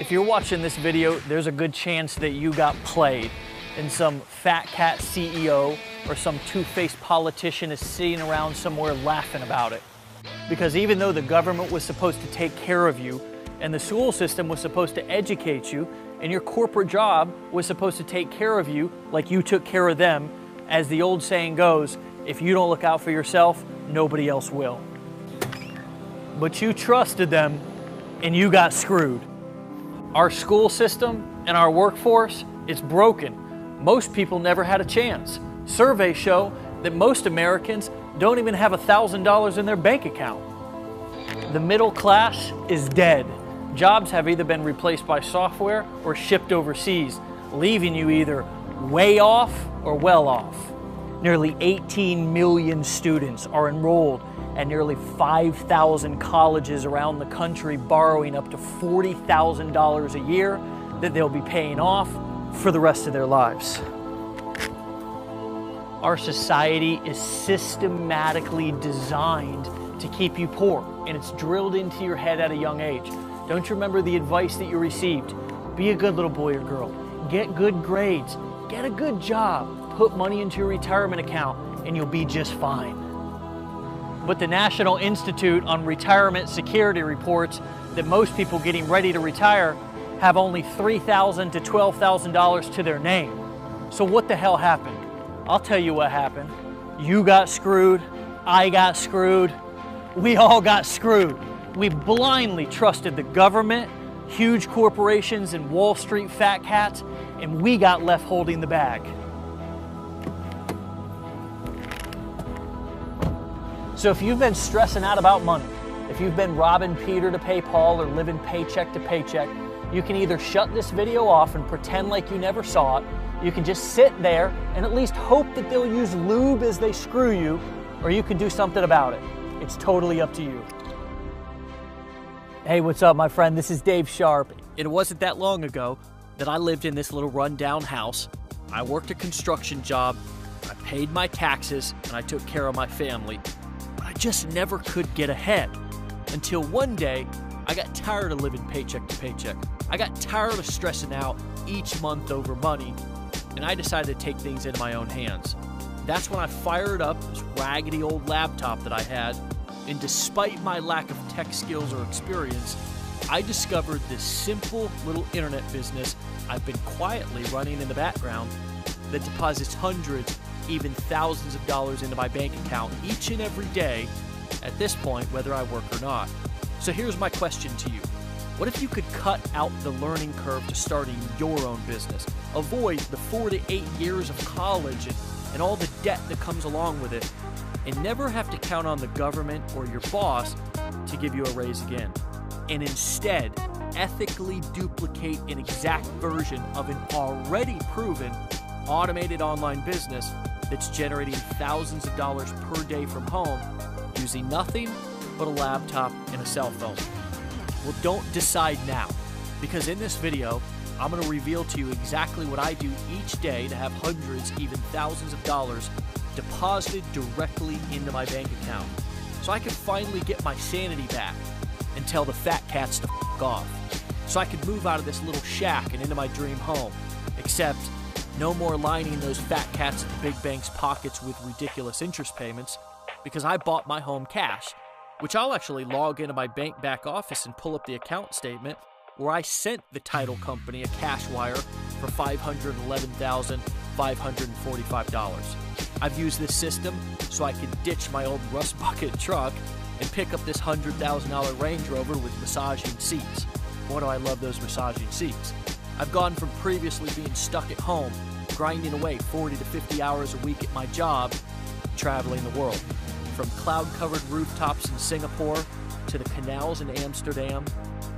If you're watching this video, there's a good chance that you got played and some fat cat CEO or some two-faced politician is sitting around somewhere laughing about it. Because even though the government was supposed to take care of you and the school system was supposed to educate you and your corporate job was supposed to take care of you like you took care of them, as the old saying goes, if you don't look out for yourself, nobody else will. But you trusted them and you got screwed. Our school system and our workforce, it's broken. Most people never had a chance. Surveys show that most Americans don't even have $1,000 in their bank account. The middle class is dead. Jobs have either been replaced by software or shipped overseas, leaving you either way off or well off. Nearly 18 million students are enrolled at nearly 5,000 colleges around the country, borrowing up to $40,000 a year that they'll be paying off for the rest of their lives. Our society is systematically designed to keep you poor, and it's drilled into your head at a young age. Don't you remember the advice that you received? Be a good little boy or girl, get good grades, get a good job, put money into your retirement account, and you'll be just fine. But the National Institute on Retirement Security reports that most people getting ready to retire have only $3,000 to $12,000 to their name. So what the hell happened? I'll tell you what happened. You got screwed, I got screwed, we all got screwed. We blindly trusted the government, huge corporations, and Wall Street fat cats, and we got left holding the bag. So if you've been stressing out about money, if you've been robbing Peter to pay Paul or living paycheck to paycheck, you can either shut this video off and pretend like you never saw it, you can just sit there and at least hope that they'll use lube as they screw you, or you can do something about it. It's totally up to you. Hey, what's up, my friend? This is Dave Sharp. It wasn't that long ago that I lived in this little rundown house. I worked a construction job, I paid my taxes, and I took care of my family. But I just never could get ahead. Until one day, I got tired of living paycheck to paycheck. I got tired of stressing out each month over money, and I decided to take things into my own hands. That's when I fired up this raggedy old laptop that I had, and despite my lack of tech skills or experience, I discovered this simple little internet business I've been quietly running in the background that deposits hundreds, even thousands of dollars into my bank account each and every day, at this point, whether I work or not. So here's my question to you. What if you could cut out the learning curve to starting your own business? Avoid the 4 to 8 years of college and all the debt that comes along with it, and never have to count on the government or your boss to give you a raise again. And instead, ethically duplicate an exact version of an already proven automated online business that's generating thousands of dollars per day from home using nothing but a laptop and a cell phone. Well, don't decide now, because in this video, I'm going to reveal to you exactly what I do each day to have hundreds, even thousands of dollars deposited directly into my bank account, so I can finally get my sanity back and tell the fat cats to f*** off, so I could move out of this little shack and into my dream home, except no more lining those fat cats at the big bank's pockets with ridiculous interest payments, because I bought my home cash, which I'll actually log into my bank back office and pull up the account statement where I sent the title company a cash wire for $511,545. I've used this system so I could ditch my old rust bucket truck and pick up this $100,000 Range Rover with massaging seats. Boy, do I love those massaging seats. I've gone from previously being stuck at home, grinding away 40 to 50 hours a week at my job, traveling the world. From cloud-covered rooftops in Singapore to the canals in Amsterdam,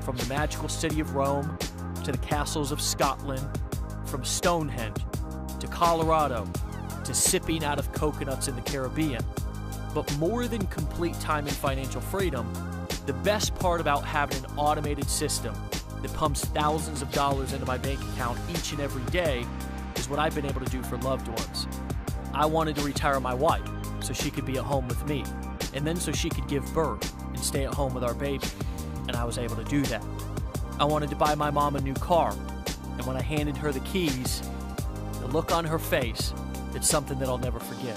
from the magical city of Rome to the castles of Scotland, from Stonehenge to Colorado to sipping out of coconuts in the Caribbean. But more than complete time and financial freedom, the best part about having an automated system that pumps thousands of dollars into my bank account each and every day is what I've been able to do for loved ones. I wanted to retire my wife so she could be at home with me, and then so she could give birth and stay at home with our baby, and I was able to do that. I wanted to buy my mom a new car, and when I handed her the keys, the look on her face, it's something that I'll never forget.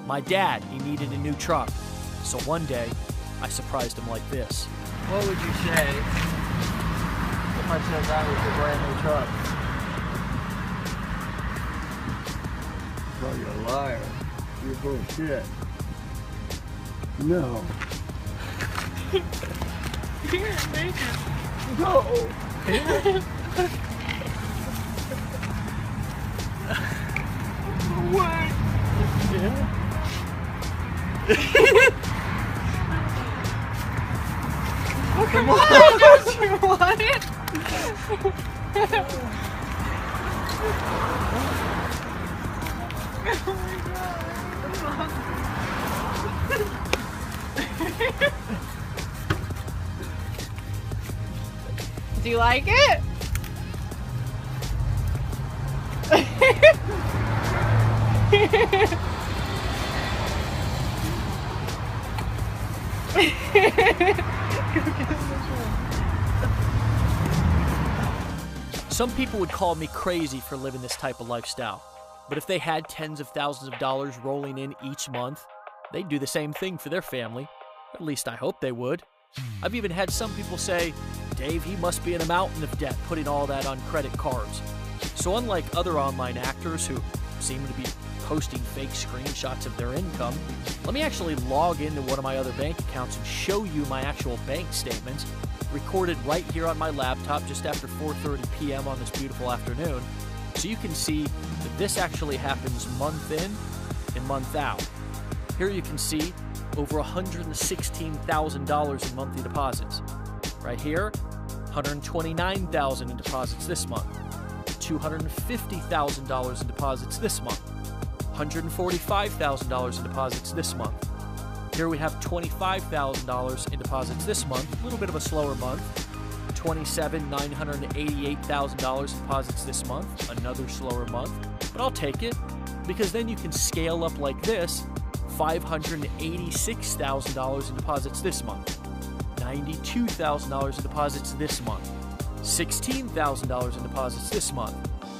My dad, he needed a new truck, so one day, I surprised him like this. What would you say if I said that was a brand new truck? Oh, you're a liar. You're bullshit. No. You're naked. No. What? Yeah. Come on, don't you want it? Oh my God. Do you like it? Some people would call me crazy for living this type of lifestyle, but if they had tens of thousands of dollars rolling in each month, they'd do the same thing for their family. At least I hope they would. I've even had some people say, Dave, he must be in a mountain of debt putting all that on credit cards. So unlike other online actors who seem to be posting fake screenshots of their income, let me actually log into one of my other bank accounts and show you my actual bank statements, recorded right here on my laptop just after 4:30 p.m. on this beautiful afternoon, so you can see that this actually happens month in and month out. Here you can see over $116,000 in monthly deposits. Right here, $129,000 in deposits this month, $250,000 in deposits this month, $145,000 in deposits this month. Here we have $25,000 in deposits this month, a little bit of a slower month. $988,000 in deposits this month, another slower month, but I'll take it because then you can scale up like this. $586,000 in deposits this month, $92,000 in deposits this month, $16,000 in deposits this month,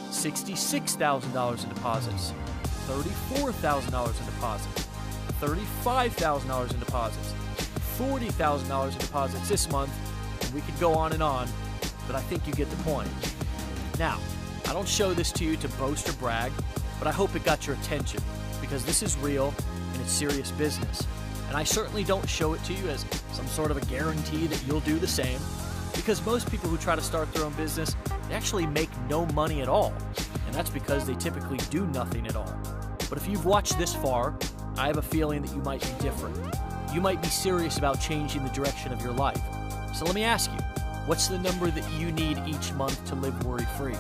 $66,000 in deposits, $34,000 in deposits, $35,000 in deposits, $40,000 in deposits this month, and we could go on, but I think you get the point. Now, I don't show this to you to boast or brag, but I hope it got your attention because this is real and it's serious business. And I certainly don't show it to you as some sort of a guarantee that you'll do the same, because most people who try to start their own business, they actually make no money at all, and that's because they typically do nothing at all. But if you've watched this far, I have a feeling that you might be different. You might be serious about changing the direction of your life. So let me ask you, what's the number that you need each month to live worry-free?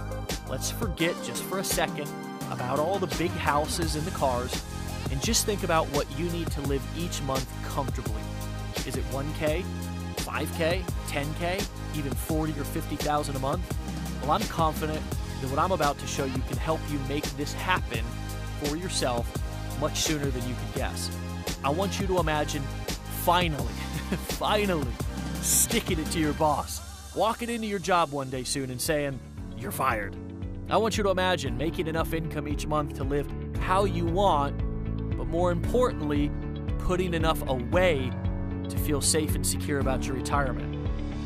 Let's forget just for a second about all the big houses and the cars, and just think about what you need to live each month comfortably. Is it 1K, 5K, 10K, even 40 or 50,000 a month? Well, I'm confident that what I'm about to show you can help you make this happen for yourself much sooner than you could guess. I want you to imagine finally sticking it to your boss, walking into your job one day soon and saying, you're fired. I want you to imagine making enough income each month to live how you want, but more importantly, putting enough away to feel safe and secure about your retirement.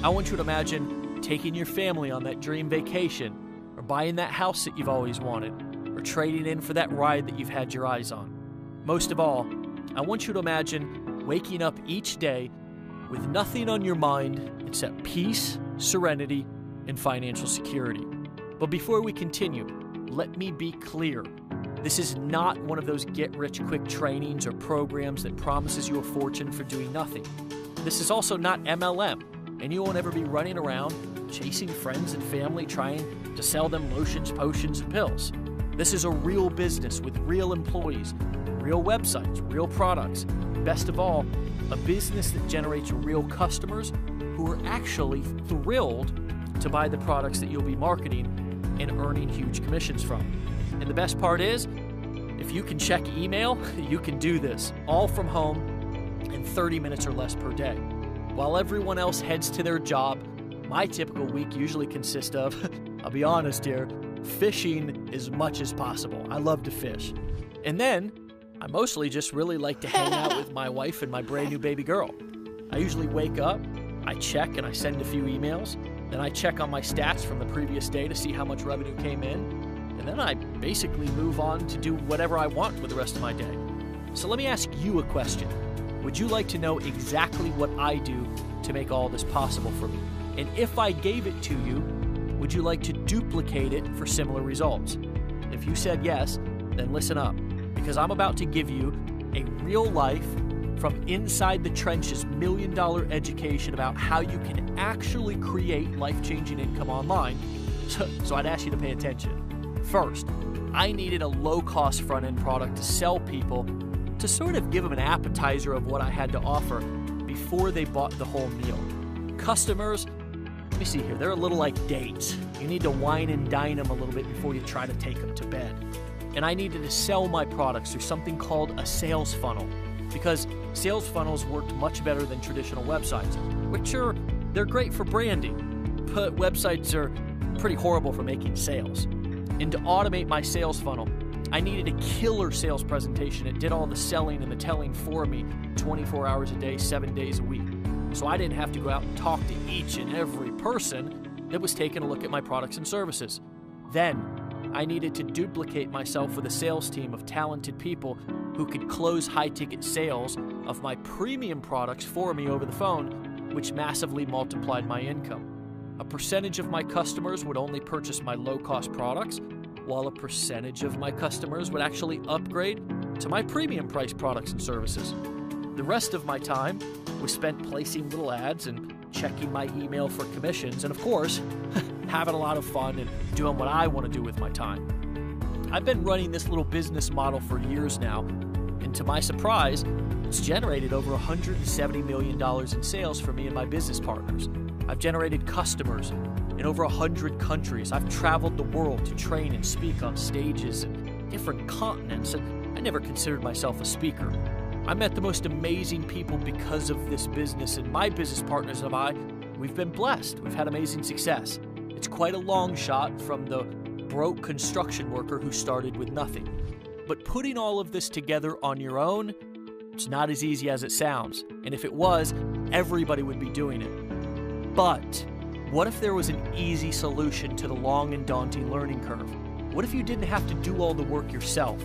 I want you to imagine taking your family on that dream vacation, or buying that house that you've always wanted, or trading in for that ride that you've had your eyes on. Most of all, I want you to imagine waking up each day with nothing on your mind except peace, serenity, and financial security. But before we continue, let me be clear. This is not one of those get-rich-quick trainings or programs that promises you a fortune for doing nothing. This is also not MLM, and you won't ever be running around chasing friends and family trying to sell them lotions, potions, and pills. This is a real business with real employees, real websites, real products. Best of all, a business that generates real customers who are actually thrilled to buy the products that you'll be marketing and earning huge commissions from. And the best part is, if you can check email, you can do this, all from home in 30 minutes or less per day. While everyone else heads to their job, My typical week usually consists of, I'll be honest here, fishing as much as possible. I love to fish. And then, I mostly just really like to hang out with my wife and my brand new baby girl. I usually wake up, I check and I send a few emails, then I check on my stats from the previous day to see how much revenue came in, and then I basically move on to do whatever I want with the rest of my day. So let me ask you a question. Would you like to know exactly what I do to make all this possible for me? And if I gave it to you, would you like to duplicate it for similar results? If you said yes, then listen up, because I'm about to give you a real life, from inside the trenches, $1 million education about how you can actually create life-changing income online. So I'd ask you to pay attention. First, I needed a low-cost front-end product to sell people, to sort of give them an appetizer of what I had to offer before they bought the whole meal. Customers, let me see here, they're a little like dates. You need to wine and dine them a little bit before you try to take them to bed. And I needed to sell my products through something called a sales funnel, because sales funnels worked much better than traditional websites, which they're great for branding, but websites are pretty horrible for making sales. And to automate my sales funnel, I needed a killer sales presentation. It did all the selling and the telling for me 24 hours a day, 7 days a week. So I didn't have to go out and talk to each and every person that was taking a look at my products and services. Then, I needed to duplicate myself with a sales team of talented people who could close high-ticket sales of my premium products for me over the phone, which massively multiplied my income. A percentage of my customers would only purchase my low-cost products, while a percentage of my customers would actually upgrade to my premium price products and services. The rest of my time was spent placing little ads and checking my email for commissions, and of course, having a lot of fun and doing what I want to do with my time. I've been running this little business model for years now, and to my surprise, it's generated over $170 million in sales for me and my business partners. I've generated customers in over 100 countries. I've traveled the world to train and speak on stages in different continents, and I never considered myself a speaker. I met the most amazing people because of this business, and my business partners and I, we've been blessed. We've had amazing success. It's quite a long shot from the broke construction worker who started with nothing. But putting all of this together on your own, it's not as easy as it sounds. And if it was, everybody would be doing it. But what if there was an easy solution to the long and daunting learning curve? What if you didn't have to do all the work yourself?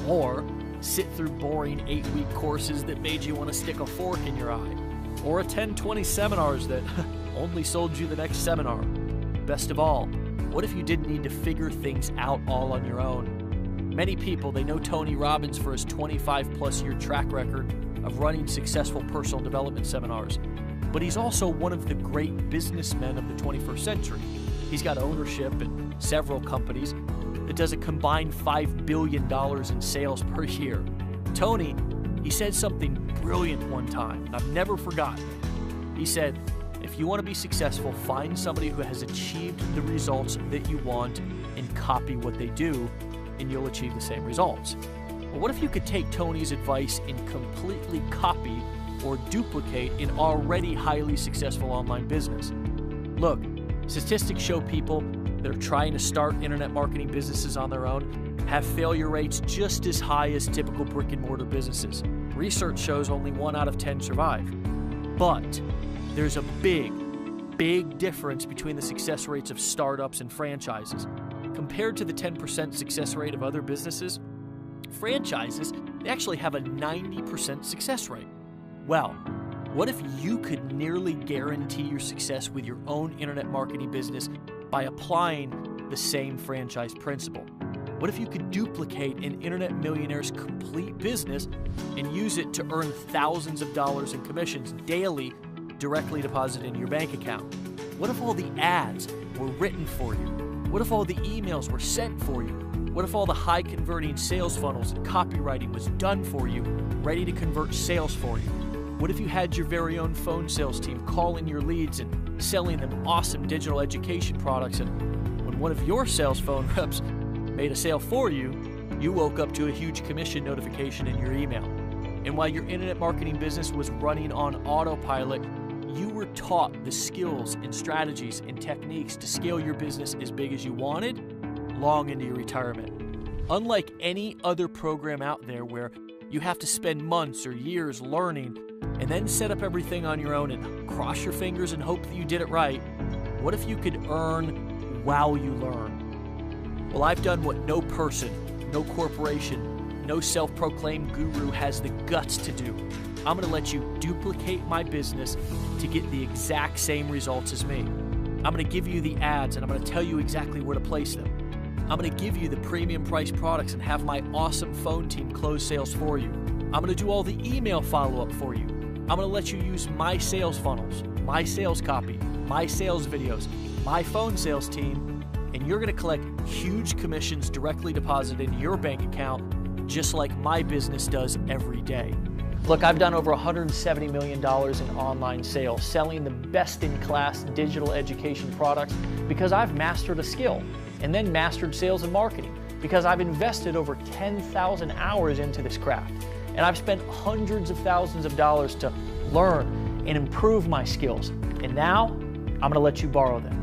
Or sit through boring 8-week courses that made you want to stick a fork in your eye? Or attend 20 seminars that only sold you the next seminar? Best of all, what if you didn't need to figure things out all on your own? Many people, they know Tony Robbins for his 25-plus year track record of running successful personal development seminars. But he's also one of the great businessmen of the 21st century. He's got ownership in several companies that does a combined $5 billion in sales per year. Tony, he said something brilliant one time, and I've never forgotten it. He said, if you want to be successful, find somebody who has achieved the results that you want and copy what they do, and you'll achieve the same results. Well, what if you could take Tony's advice and completely copy or duplicate an already highly successful online business? Look, statistics show people that are trying to start internet marketing businesses on their own have failure rates just as high as typical brick-and-mortar businesses. Research shows only 1 out of 10 survive. But there's a big difference between the success rates of startups and franchises. Compared to the 10% success rate of other businesses, franchises, they actually have a 90% success rate. Well, what if you could nearly guarantee your success with your own internet marketing business by applying the same franchise principle? What if you could duplicate an internet millionaire's complete business and use it to earn thousands of dollars in commissions daily directly deposited into your bank account? What if all the ads were written for you? What if all the emails were sent for you? What if all the high-converting sales funnels and copywriting was done for you, ready to convert sales for you? What if you had your very own phone sales team calling your leads and selling them awesome digital education products, and when one of your sales phone reps made a sale for you, you woke up to a huge commission notification in your email? And while your internet marketing business was running on autopilot, you were taught the skills and strategies and techniques to scale your business as big as you wanted long into your retirement. Unlike any other program out there where you have to spend months or years learning and then set up everything on your own and cross your fingers and hope that you did it right, what if you could earn while you learn? Well, I've done what no person, no corporation, no self-proclaimed guru has the guts to do. I'm going to let you duplicate my business to get the exact same results as me. I'm going to give you the ads and I'm going to tell you exactly where to place them. I'm going to give you the premium price products and have my awesome phone team close sales for you. I'm going to do all the email follow-up for you. I'm going to let you use my sales funnels, my sales copy, my sales videos, my phone sales team, and you're going to collect huge commissions directly deposited into your bank account, just like my business does every day. Look, I've done over $170 million in online sales, selling the best-in-class digital education products because I've mastered a skill, and then mastered sales and marketing because I've invested over 10,000 hours into this craft. And I've spent hundreds of thousands of dollars to learn and improve my skills. And now, I'm going to let you borrow them.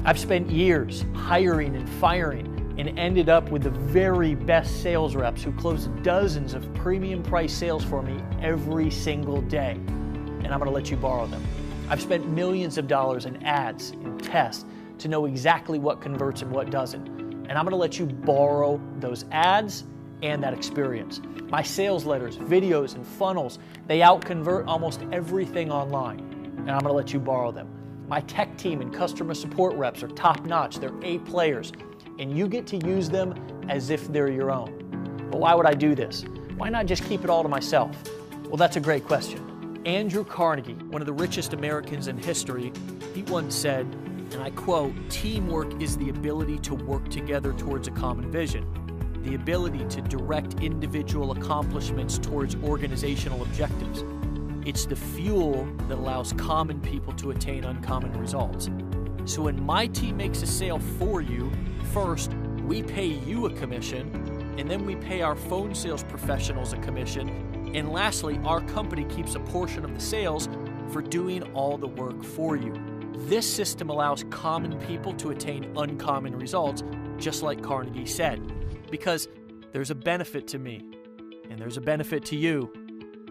I've spent years hiring and firing and ended up with the very best sales reps who close dozens of premium price sales for me every single day. And I'm going to let you borrow them. I've spent millions of dollars in ads and tests to know exactly what converts and what doesn't. And I'm going to let you borrow those ads and that experience. My sales letters, videos, and funnels, they out-convert almost everything online. And I'm going to let you borrow them. My tech team and customer support reps are top-notch. They're A players. And you get to use them as if they're your own. But why would I do this? Why not just keep it all to myself? Well, that's a great question. Andrew Carnegie, one of the richest Americans in history, he once said, and I quote, "Teamwork is the ability to work together towards a common vision, the ability to direct individual accomplishments towards organizational objectives. It's the fuel that allows common people to attain uncommon results." So when my team makes a sale for you, first, we pay you a commission, and then we pay our phone sales professionals a commission, and lastly, our company keeps a portion of the sales for doing all the work for you. This system allows common people to attain uncommon results, just like Carnegie said, because there's a benefit to me, and there's a benefit to you,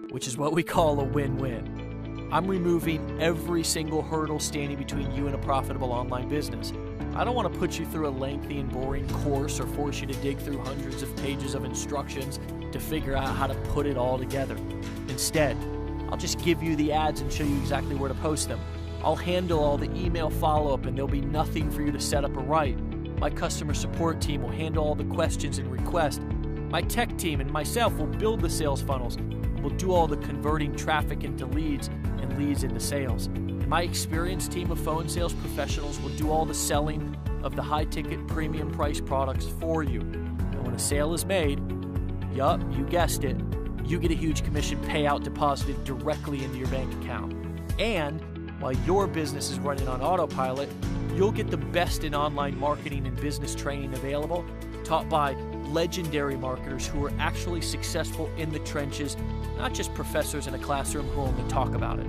which is what we call a win-win. I'm removing every single hurdle standing between you and a profitable online business. I don't want to put you through a lengthy and boring course or force you to dig through hundreds of pages of instructions to figure out how to put it all together. Instead, I'll just give you the ads and show you exactly where to post them. I'll handle all the email follow-up and there'll be nothing for you to set up or write. My customer support team will handle all the questions and requests. My tech team and myself will build the sales funnels. We'll do all the converting traffic into leads and leads into sales. And my experienced team of phone sales professionals will do all the selling of the high-ticket premium price products for you. And when a sale is made, yup, you guessed it, you get a huge commission payout deposited directly into your bank account. And while your business is running on autopilot, you'll get the best in online marketing and business training available, taught by legendary marketers who are actually successful in the trenches, not just professors in a classroom who only talk about it.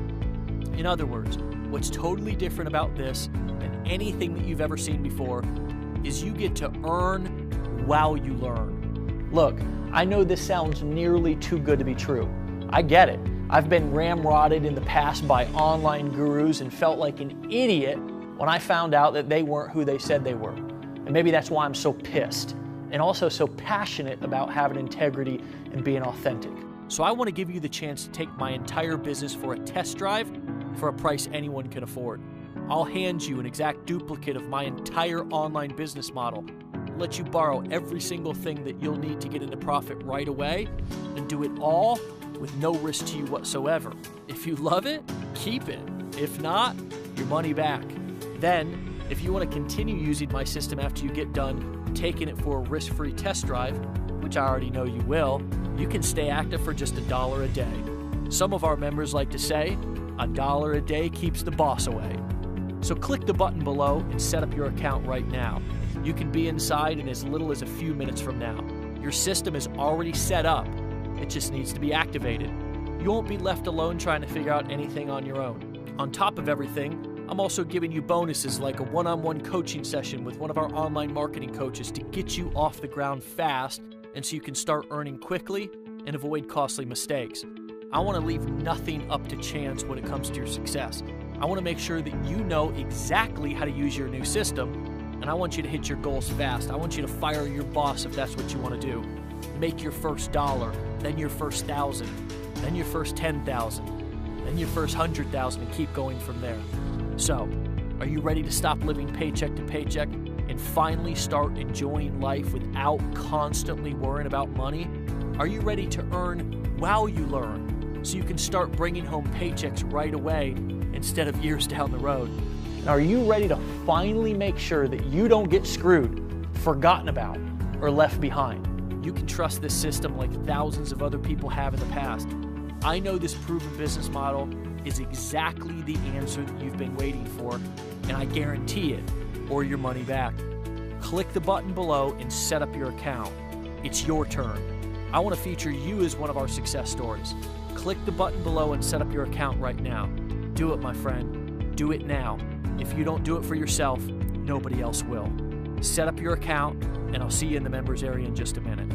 In other words, what's totally different about this than anything that you've ever seen before is you get to earn while you learn. Look, I know this sounds nearly too good to be true. I get it. I've been ramrodded in the past by online gurus and felt like an idiot when I found out that they weren't who they said they were. And maybe that's why I'm so pissed and also so passionate about having integrity and being authentic. So I want to give you the chance to take my entire business for a test drive for a price anyone can afford. I'll hand you an exact duplicate of my entire online business model, let you borrow every single thing that you'll need to get into profit right away, and do it all with no risk to you whatsoever. If you love it, keep it. If not, your money back. Then, if you want to continue using my system after you get done taking it for a risk-free test drive, which I already know you will, you can stay active for just $1 a day. Some of our members like to say, $1 a day keeps the boss away. So click the button below and set up your account right now. You can be inside in as little as a few minutes from now. Your system is already set up. It just needs to be activated. You won't be left alone trying to figure out anything on your own. On top of everything, I'm also giving you bonuses like a one-on-one coaching session with one of our online marketing coaches to get you off the ground fast and so you can start earning quickly and avoid costly mistakes. I want to leave nothing up to chance when it comes to your success. I want to make sure that you know exactly how to use your new system, and I want you to hit your goals fast. I want you to fire your boss if that's what you want to do. Make your first $1, then your first $1,000, then your first $10,000, then your first $100,000, and keep going from there. So, are you ready to stop living paycheck to paycheck and finally start enjoying life without constantly worrying about money? Are you ready to earn while you learn so you can start bringing home paychecks right away instead of years down the road? And are you ready to finally make sure that you don't get screwed, forgotten about, or left behind? You can trust this system like thousands of other people have in the past. I know this proven business model is exactly the answer that you've been waiting for, and I guarantee it, or your money back. Click the button below and set up your account. It's your turn. I want to feature you as one of our success stories. Click the button below and set up your account right now. Do it, my friend. Do it now. If you don't do it for yourself, nobody else will. Set up your account, and I'll see you in the members area in just a minute.